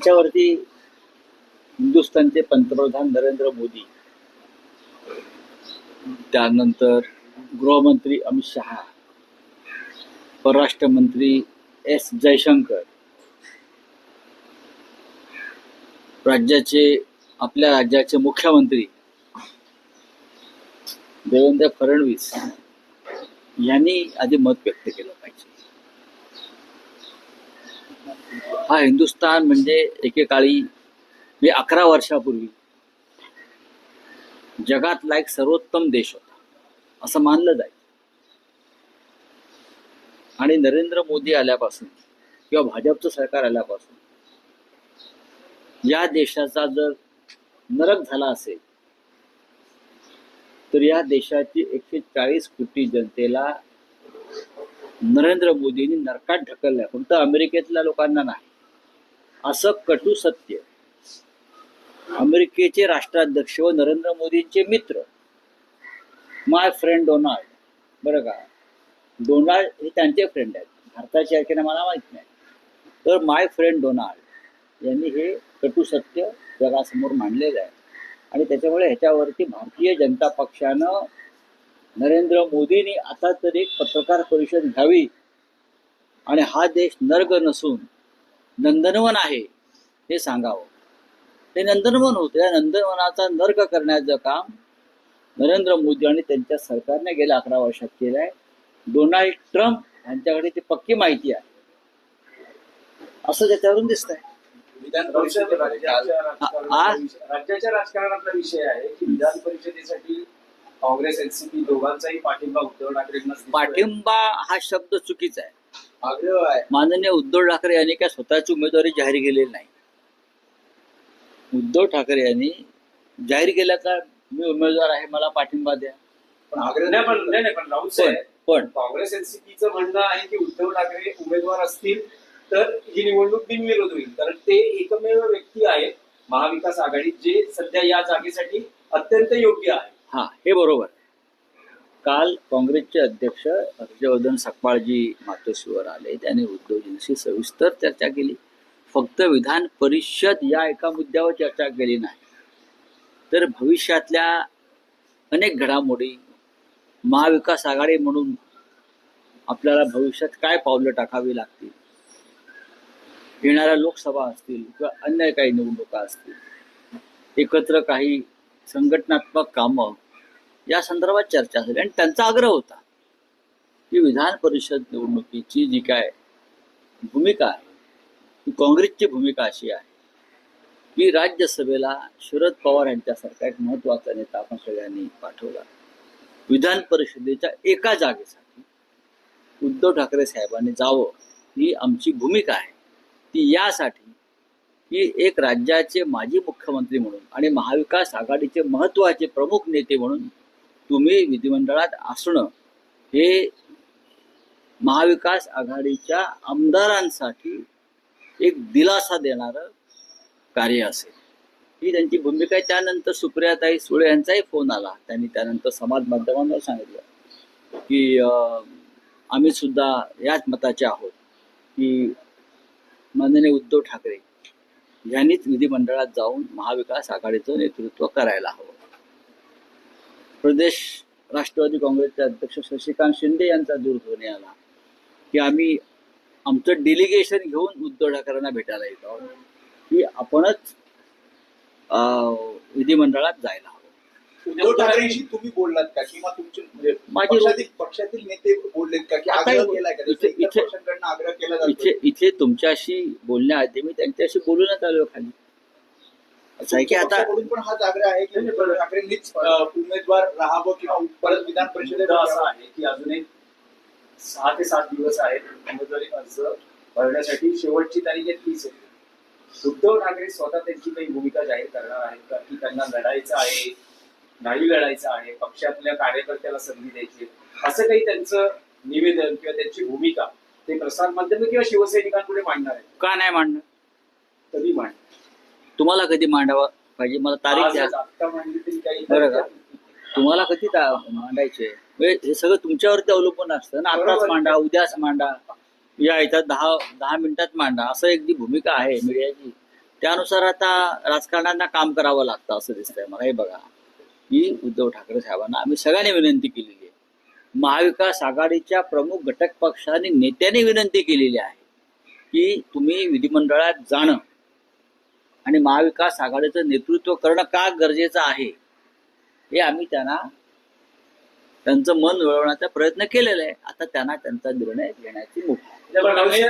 त्याच्यावरती हिंदुस्थानचे पंतप्रधान नरेंद्र मोदी, त्यानंतर गृहमंत्री अमित शहा, परराष्ट्र मंत्री एस जयशंकर, आपल्या राज्याचे मुख्यमंत्री देवेंद्र फडणवीस यांनी आधी मत व्यक्त केलं पाहिजे. हा हिंदुस्थान म्हणजे एकेकाळी 11 वर्षापूर्वी जगातला एक सर्वोत्तम देश होता असं मानलं जाईल. आणि नरेंद्र मोदी आल्यापासून किंवा भाजपचं सरकार आल्यापासून या देशाचा जर नरक झाला असेल तर या देशाची 140 कोटी जनतेला नरेंद्र मोदींनी नरकात ढकललं, फक्त अमेरिकेतल्या लोकांना नाही, असं कटू सत्य अमेरिकेचे राष्ट्राध्यक्ष व नरेंद्र मोदींचे मित्र माय फ्रेंड डोनाल्ड, बरं का, डोनाल्ड हे त्यांचे फ्रेंड आहेत, भारताचे आहे की नाही मला माहित नाही, तर माय फ्रेंड डोनाल्ड यांनी हे कटू सत्य जगासमोर मांडलेलं आहे. आणि त्याच्यामुळे ह्याच्यावरती भारतीय जनता पक्षानं नरेंद्र मोदींनी आता तरी एक पत्रकार परिषद घ्यावी आणि हा देश नर्क नसून नंदनवन आहे हे सांगावं. ते नंदनवन होतं, या नंदनवनाचा नर्क करण्याचं काम नरेंद्र मोदी आणि त्यांच्या सरकारने गेल्या 11 वर्षात केलं आहे. डोनाल्ड ट्रम्प यांच्याकडे ती पक्की माहिती आहे असं त्याच्यावरून दिसतंय. विधान परिषद राज्याच्या राजकारणातला विषय आहे की विधान परिषदेसाठी काँग्रेस एनसीपी दोघांचाही पाठिंबा उद्धव ठाकरेंना. पाठिंबा हा शब्द चुकीचा आहे. आग्रह आहे. माननीय उद्धव ठाकरे यांनी काय स्वतःची उमेदवारी जाहीर केलेली नाही. उद्धव ठाकरे यांनी जाहीर केला का मी उमेदवार आहे, मला पाठिंबा द्या. पण आग्रह नाही पण राऊत साहेब, पण काँग्रेस एनसीपीचं म्हणणं आहे की उद्धव ठाकरे उमेदवार असतील तर ही निवडणूक बिनविरोध होईल, कारण ते एकमेव व्यक्ती आहेत महाविकास आघाडीत जे सध्या या जागेसाठी अत्यंत योग्य आहे. हा, हे बरोबर. काल काँग्रेसचे अध्यक्ष हर्षवर्धन सकपाळजी मातोश्रीवर आले, त्यांनी उद्धवजींशी सविस्तर चर्चा केली. फक्त विधान परिषद या एका मुद्द्यावर चर्चा केली नाही, तर भविष्यातल्या अनेक घडामोडी, महाविकास आघाडी म्हणून आपल्याला भविष्यात काय पावलं टाकावी लागतील, येणाऱ्या लोकसभा असतील किंवा अन्य काही निवडणुका असतील, एकत्र काही संघटनात्मक कामं, या संदर्भात चर्चा झाली. आणि त्यांचा आग्रह होता की विधान परिषद निवडणुकीची जी काय भूमिका आहे ती काँग्रेसची भूमिका अशी आहे की राज्यसभेला शरद पवार यांच्यासारखा एक महत्वाचा नेता आपण सगळ्यांनी पाठवला. विधान परिषदेच्या एका जागेसाठी उद्धव ठाकरे साहेबांनी जावं ही आमची भूमिका आहे. ती यासाठी की एक राज्याचे माजी मुख्यमंत्री म्हणून आणि महाविकास आघाडीचे महत्वाचे प्रमुख नेते म्हणून तुम्ही विधिमंडळात असणं हे महाविकास आघाडीच्या आमदारांसाठी एक दिलासा देणारं कार्य असेल, ही त्यांची भूमिका आहे. त्यानंतर सुप्रियाताई सुळे यांचाही फोन आला. त्यांनी त्यानंतर समाज माध्यमांवर सांगितलं की आम्ही सुद्धा याच मताचे आहोत की माननीय उद्धव ठाकरे यांनीच विधिमंडळात जाऊन महाविकास आघाडीचं नेतृत्व करायला हवं. प्रदेश राष्ट्रवादी काँग्रेसचे अध्यक्ष शशिकांत शिंदे यांचा दूरध्वनी आला की आम्ही आमचं डेलिगेशन घेऊन उद्धव ठाकरेंना भेटायला येत आहोत की आपणच विधिमंडळात जायला हवं. उद्धव ठाकरेंशी तुम्ही बोललात का किंवा तुमचे पक्षातील नेते बोललेत का की आग्रह केलाय का? इथे तुमच्याशी बोलण्याआधी मी त्यांच्याशी बोलूनच आलो खाली. असं आहे की आता पण हाच आग्रह आहे की उद्धव ठाकरेंनीच उमेदवार राहावं किंवा परत विधान परिषदेत असं आहे की अजून एक 6 ते 7 दिवस आहेत उमेदवारी अर्ज भरण्यासाठी. शेवटची तारीख आहे 30 एप्रिल. उद्धव ठाकरे स्वतः त्यांची काही भूमिका जाहीर करणार आहेत का की त्यांना लढायचं आहे, नाही लढायचं आहे, पक्षातल्या कार्यकर्त्याला संधी द्यायची, असं काही त्यांचं निवेदन किंवा त्यांची भूमिका ते प्रसार माध्यम किंवा शिवसैनिकांपुढे मांडणार आहे? का नाही मांडणार? कधी मांडणार? तुम्हाला कधी मांडावं पाहिजे मला तारीख द्या. आता मांडली तरी काही बरं का, तुम्हाला कधी मांडायचे हे सगळं तुमच्यावरती अवलंबून असतं ना. आताच मांडा, उद्याच मांडा, या याच्यात 10 मिनिटात मांडा, असं एक जी भूमिका आहे मीडियाची त्यानुसार आता राजकारण्यांना काम करावं लागतं असं दिसतंय मला. हे बघा, की उद्धव ठाकरे साहेबांना आम्ही सगळ्यांनी विनंती केलेली आहे, महाविकास आघाडीच्या प्रमुख घटक पक्षांनी नेत्यांनी विनंती केलेली आहे की तुम्ही विधिमंडळात जाणं आणि महाविकास आघाडीचं नेतृत्व करणं का गरजेचं आहे हे आम्ही त्यांचं मन वळवण्याचा प्रयत्न केलेला आहे. आता त्यांना त्यांचा निर्णय घेण्याची मुभा आहे.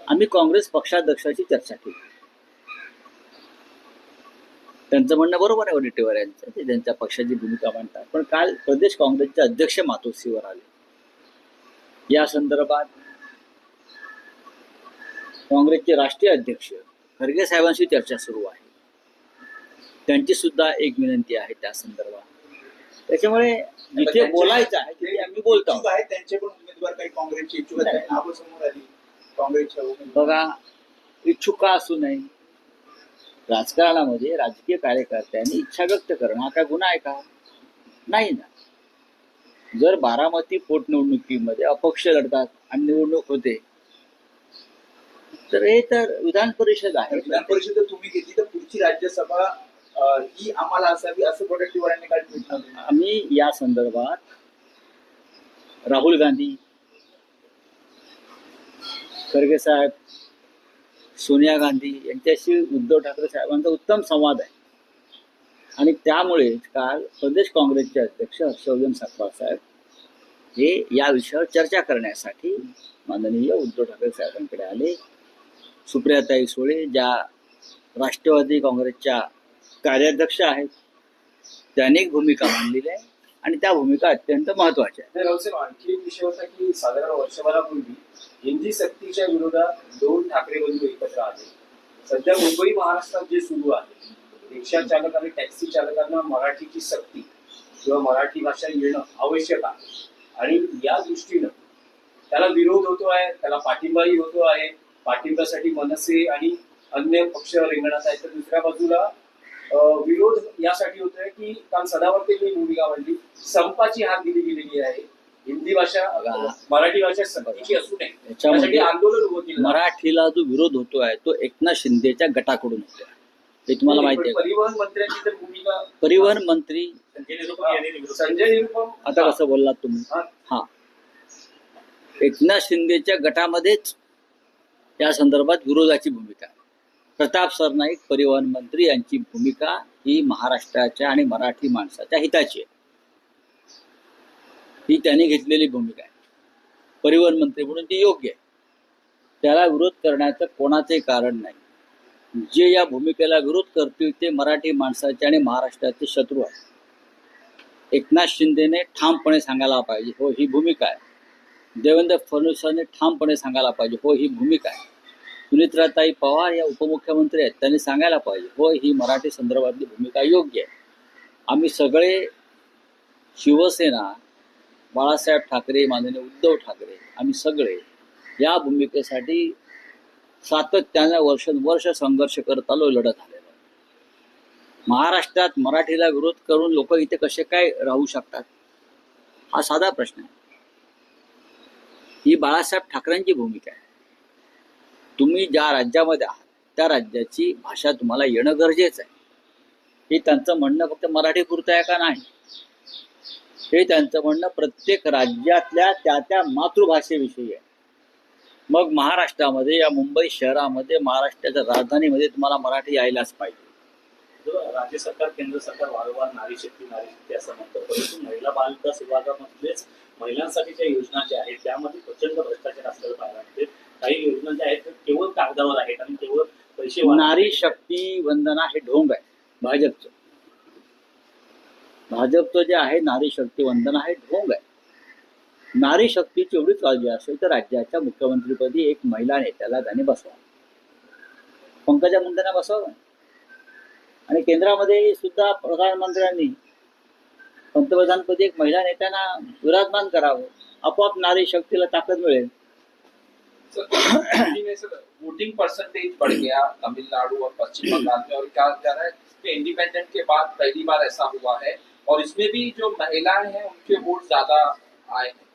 आम्ही काँग्रेस पक्षाध्यक्षाची चर्चा केली. त्यांचं म्हणणं बरोबर आहे वडेट्टीवार यांचं, ते त्यांच्या पक्षाची भूमिका मांडतात. पण काल प्रदेश काँग्रेसचे अध्यक्ष मातोश्रीवर आले. या संदर्भात काँग्रेसचे राष्ट्रीय अध्यक्ष खरगे साहेबांशी चर्चा सुरू आहे. त्यांची सुद्धा एक विनंती आहे त्या संदर्भात. त्याच्यामुळे जिथे बोलायचं आहे तिथे आम्ही बोलतो. त्यांचे पण उमेदवार काही काँग्रेसचे इच्छुक आहेत, नावं समोर आली काँग्रेसच्या उमेदवार. बघा, इच्छुक का असू नये, राजकारणामध्ये राजकीय कार्यकर्त्यांनी इच्छा व्यक्त करणं हा काय गुन्हा आहे का? नाही ना. जर बारामती पोटनिवडणुकीमध्ये अपक्ष लढतात आणि निवडणूक होते तर हे तर विधान परिषद आहे. विधान परिषद तुम्ही घेतली तर पुढची राज्यसभा ही आम्हाला असावी असं वडेट्टीवारांनी काय म्हटलं. आम्ही या संदर्भात राहुल गांधी, खरगे साहेब, सोनिया गांधी यांच्याशी उद्धव ठाकरे साहेबांचा उत्तम संवाद आहे. आणि त्यामुळे काल प्रदेश काँग्रेसचे अध्यक्ष हर्षवर्धन सपकाळ साहेब हे या विषयावर चर्चा करण्यासाठी माननीय उद्धव ठाकरे साहेबांकडे आले. सुप्रियाताई सुळे ज्या राष्ट्रवादी काँग्रेसच्या कार्याध्यक्ष आहेत त्यांनी एक भूमिका मांडलेली आहे आणि त्या भूमिका अत्यंत महत्वाच्या आहेत. आणखी एक विषय होता की साधारण वर्षभरापूर्वी हिंदी सक्तीच्या विरोधात दोन ठाकरे बंधू एकत्र आले. सध्या मुंबई महाराष्ट्रात जे सुरू आहे, रिक्षा चालक आणि टॅक्सी चालकांना मराठीची सक्ती किंवा मराठी भाषा येणं आवश्यक आहे आणि या दृष्टीनं त्याला विरोध होतो आहे, त्याला पाठिंबाही होतो आहे. पाठिंब्यासाठी मनसे आणि अन्य पक्ष रिंगणात आहेत, तर दुसऱ्या बाजूला विरोध यासाठी होतोय की काल सदावर्तेंनी भूमिका मांडली, संपाची हाक दिली गेलेली आहे. हिंदी भाषा मराठी भाषा सक्तीची असू नये यासाठी आंदोलन उभं केलं. मराठीला जो विरोध होतो आहे तो एकनाथ शिंदेच्या गटाकडून होतो आहे, हे तुम्हाला माहिती आहे. परिवहन मंत्र्यांची तर भूमिका, परिवहन मंत्री संजय निरुपम आता कसं बोललात तुम्ही, हा एकनाथ शिंदेच्या गटामध्येच या संदर्भात विरोधाची भूमिका आहे. प्रताप सरनाईक परिवहन मंत्री यांची भूमिका ही महाराष्ट्राच्या आणि मराठी माणसाच्या हिताची आहे. ही त्यांनी घेतलेली भूमिका आहे. परिवहन मंत्री म्हणून ती योग्य आहे. त्याला विरोध करण्याचं कोणाचंही कारण नाही. जे या भूमिकेला विरोध करतील ते मराठी माणसाचे आणि महाराष्ट्राचे शत्रू आहेत. एकनाथ शिंदेने ठामपणे सांगायला पाहिजे, हो ही भूमिका आहे. देवेंद्र फडणवीसांनी ठामपणे सांगायला पाहिजे, हो ही भूमिका आहे. सुनित्राताई पवार या उपमुख्यमंत्री आहेत, त्यांनी सांगायला पाहिजे, हो ही मराठी संदर्भातली भूमिका योग्य आहे. आम्ही सगळे शिवसेना, बाळासाहेब ठाकरे, माननीय उद्धव ठाकरे, आम्ही सगळे या भूमिकेसाठी सातत्याने वर्षानुवर्ष संघर्ष करत आलो, लढत आलेलो. महाराष्ट्रात मराठीला विरोध करून लोक इथे कसे काय राहू शकतात हा साधा प्रश्न आहे. ही बाळासाहेब ठाकरेंची भूमिका आहे. तुम्ही ज्या राज्यामध्ये आहात त्या राज्याची भाषा तुम्हाला येणं गरजेचं आहे. हे त्यांचं म्हणणं फक्त मराठी पुरतं आहे का? नाही. हे त्यांचं म्हणणं प्रत्येक राज्यातल्या त्या मातृभाषेविषयी आहे. मग महाराष्ट्रामध्ये या मुंबई शहरामध्ये महाराष्ट्राच्या राजधानीमध्ये तुम्हाला मराठी यायलाच पाहिजे. राज्य सरकार केंद्र सरकार वारंवार नारी शक्ती असं म्हणतं, परंतु महिला बाल विकास विभागामधलेच महिलांसाठीच्या योजना ज्या आहेत त्यामध्ये प्रचंड भ्रष्टाचार असलेलं पाहायला मिळते. काही योजना ज्या आहेत केवळ कागदावर आहेत आणि केवळ पैसे. नारी शक्ती वंदना हे ढोंग आहे भाजपचं. भाजपचं जे आहे नारी शक्ती वंदना हे ढोंग आहे. नारी शक्तीची एवढीच काळजी असेल तर राज्याच्या मुख्यमंत्रीपदी एक महिला नेत्याला त्यांनी बसवा. पंकजा मुंडेंना बसवावं. आणि केंद्रामध्ये सुद्धा प्रधानमंत्र्यांनी पंतप्रधानपदी एक महिला नेत्यांना विराजमान करावं. आपोआप नारी शक्तीला ताकद मिळेल. वोटिंग परसेंटेज बढ़ गया तमिलनाडु और पश्चिम बंगाल में, और क्या कह रहा है कि इंडिपेंडेंट के बाद पहली बार ऐसा हुआ है और इसमें भी जो महिलाएं हैं उनके वोट ज्यादा आए हैं.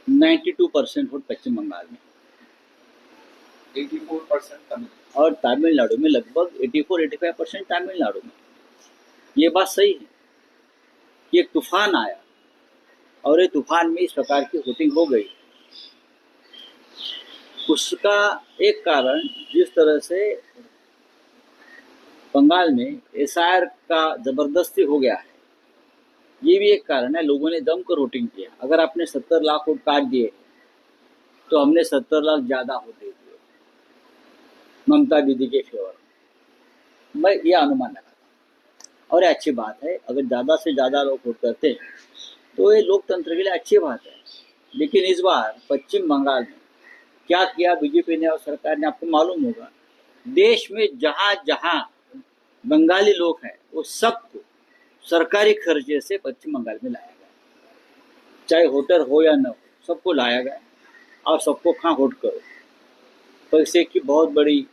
92% वोट पश्चिम बंगाल में 84% तमिल। और तमिलनाडु में लगभग 84-85% तमिलनाडु में। ये बात सही है कि एक तूफान आया और ये तूफान में इस प्रकार की वोटिंग हो गई। उसका एक कारण जिस तरह से बंगाल में एसआईआर का जबरदस्ती हो गया है, ये भी एक कारण है। लोगों ने जमकर वोटिंग किया। अगर आपने 70 लाख वोट काट दिए तो हमने 70 लाख ज्यादा वोट दे दिए ममता दीदी के फेवर में। मैं ये अनुमान लगाता और ये अच्छी बात है। अगर ज़्यादा से ज़्यादा लोग वोट करते हैं तो ये लोकतंत्र के लिए अच्छी बात है। लेकिन इस बार पश्चिम बंगाल में क्या किया बीजेपी ने और सरकार ने, आपको मालूम होगा। देश में जहाँ जहाँ बंगाली लोग हैं वो सबको सरकारी खर्चे से पश्चिम बंगाल में लाया गया, चाहे वोटर हो या न हो, सबको लाया गया। आप सबको कहाँ वोट करो, पैसे की बहुत बड़ी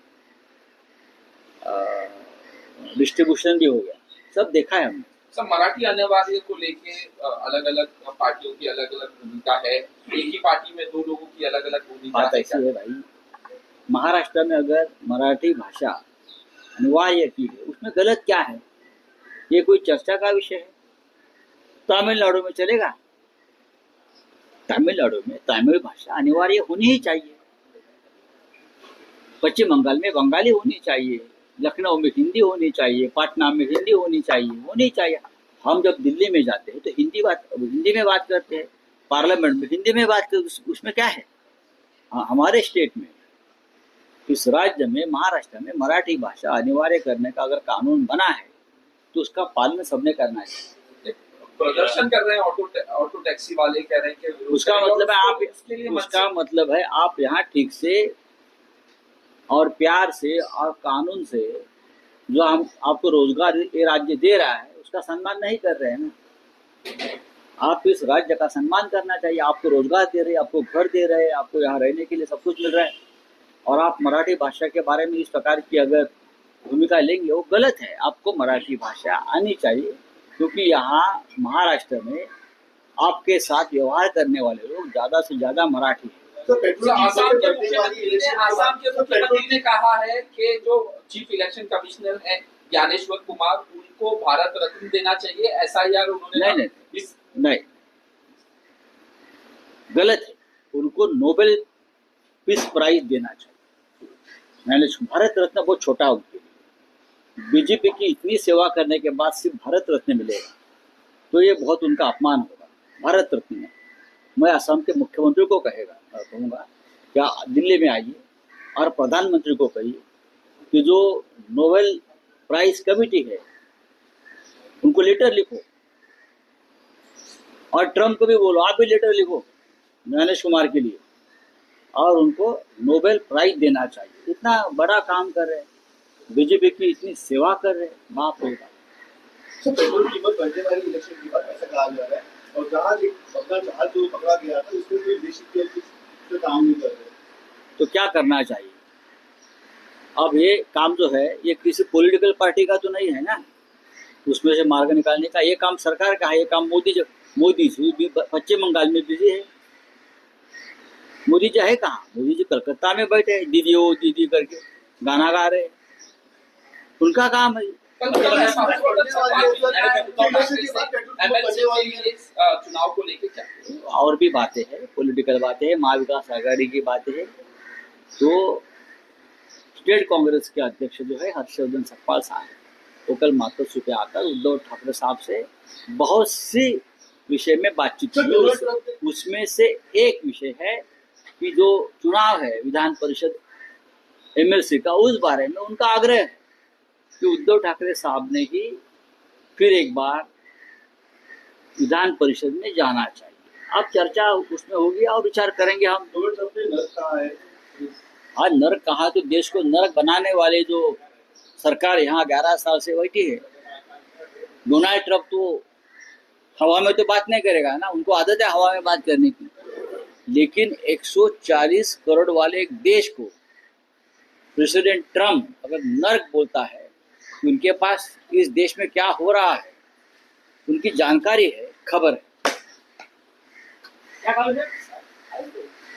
डिस्ट्रीब्यूशन भी हो गया, सब देखा है हमने। सर, मराठी अनिवार्य को लेके अलग अलग पार्टियों की अलग अलग भूमिका है। एक ही पार्टी में दो लोगों की अलग अलग भूमिका बात है। ऐसी है भाई, महाराष्ट्र में अगर मराठी भाषा अनिवार्य की है उसमें गलत क्या है? ये कोई चर्चा का विषय है? तमिलनाडु में चलेगा? तमिलनाडु में तमिल भाषा अनिवार्य होनी ही चाहिए। पश्चिम बंगाल में बंगाली होनी चाहिए, लखनऊ में हिंदी होनी चाहिए, पटना में हिंदी होनी चाहिए। हम जब दिल्ली में जाते हैं तो हिंदी में बात करते हैं, पार्लियामेंट में हिंदी में बात करते, उसमें क्या है? हमारे स्टेट में, इस राज्य में, महाराष्ट्र में मराठी भाषा अनिवार्य करने का अगर कानून बना है तो उसका पालन सबने करना चाहिए। प्रदर्शन कर रहे हैं ऑटो टैक्सी वाले, कह रहे हैं कि विरोध उसका करेंगे मतलब है और आप उसके लिए उसका मतलब है आप यहाँ ठीक से और प्यार से और कानून से जो हम आपको रोजगार ये राज्य दे रहा है उसका सम्मान नहीं कर रहे हैं ना। आप इस राज्य का सम्मान करना चाहिए। आपको रोजगार दे रहे हैं, आपको घर दे रहे हैं, आपको यहाँ रहने के लिए सब कुछ मिल रहा है, और आप मराठी भाषा के बारे में इस प्रकार की अगर भूमिका लेंगे वो गलत है। आपको मराठी भाषा आनी चाहिए, क्योंकि यहाँ महाराष्ट्र में आपके साथ व्यवहार करने वाले लोग ज़्यादा से ज़्यादा मराठी हैं। आसाम के मुख्यमंत्री ने कहा है कि जो चीफ इलेक्शन कमिश्नर है ज्ञानेश्वर कुमार, उनको भारत रत्न देना चाहिए। एसआईआर उन्होंने नहीं, गलत है। उनको नोबेल पीस प्राइज देना चाहिए। भारत रत्न बहुत छोटा उनके लिए। बीजेपी की इतनी सेवा करने के बाद सिर्फ भारत रत्न मिलेगा तो ये बहुत उनका अपमान होगा। भारत रत्न में मैं असम के मुख्यमंत्री को कहूँगा क्या दिल्ली में आइए और प्रधानमंत्री को कहिए कि जो नोबेल प्राइज कमेटी है उनको लेटर लिखो, और ट्रम्प को भी बोलो आप भी लेटर लिखो ज्ञानेश कुमार के लिए, और उनको नोबेल प्राइज देना चाहिए। इतना बड़ा काम कर रहे हैं, बीजेपी की इतनी सेवा कर रहे हैं, बाप रे बाप। पेट्रोल की कीमत बढ़ने वाली इलेक्शन की बात ऐसा कहा जा रहा है, और जहाँ अपना जहाज जो पकड़ा गया था उसमें कोई देशी के कुछ काम नहीं कर रहे, तो क्या करना चाहिए? अब ये काम जो है ये किसी पॉलिटिकल पार्टी का तो नहीं है ना, उसमें से मार्ग निकालने का। ये काम सरकार का है, ये काम मोदी जी भी पश्चिम बंगाल में बिजी है। मोदी जी है कहाँ? मोदी जी कलकत्ता में बैठे हैं, दीदी ओ दीदी करके गाना गा रहे हैं, उनका काम है। चुनाव को लेकर क्या और भी बातें हैं, पॉलिटिकल बातें हैं, महाविकास आघाड़ी की बातें हैं। तो स्टेट कांग्रेस के अध्यक्ष जो है हर्षवर्धन सपकाल साहब, वो कल मातोश्री पे आकर उद्धव ठाकरे साहब से बहुत सी विषय में बातचीत की। उसमें से एक विषय है कि जो चुनाव है विधान परिषद एमएलसी का, उस बारे में उनका आग्रह है कि उद्धव ठाकरे साहब ने ही फिर एक बार विधान परिषद में जाना चाहिए। अब चर्चा उसमें होगी और विचार करेंगे हम। आज नर्क कहा, तो देश को नर्क बनाने वाले जो सरकार यहाँ 11 साल से बैठी है, डोनाल्ड ट्रम्प तो हवा में तो बात नहीं करेगा ना, उनको आदत है हवा में बात करने की। लेकिन 140 करोड़ वाले एक देश को प्रेसिडेंट ट्रम्प अगर नर्क बोलता है तो उनके पास इस देश में क्या हो रहा है उनकी जानकारी है, खबर है। आहे ते.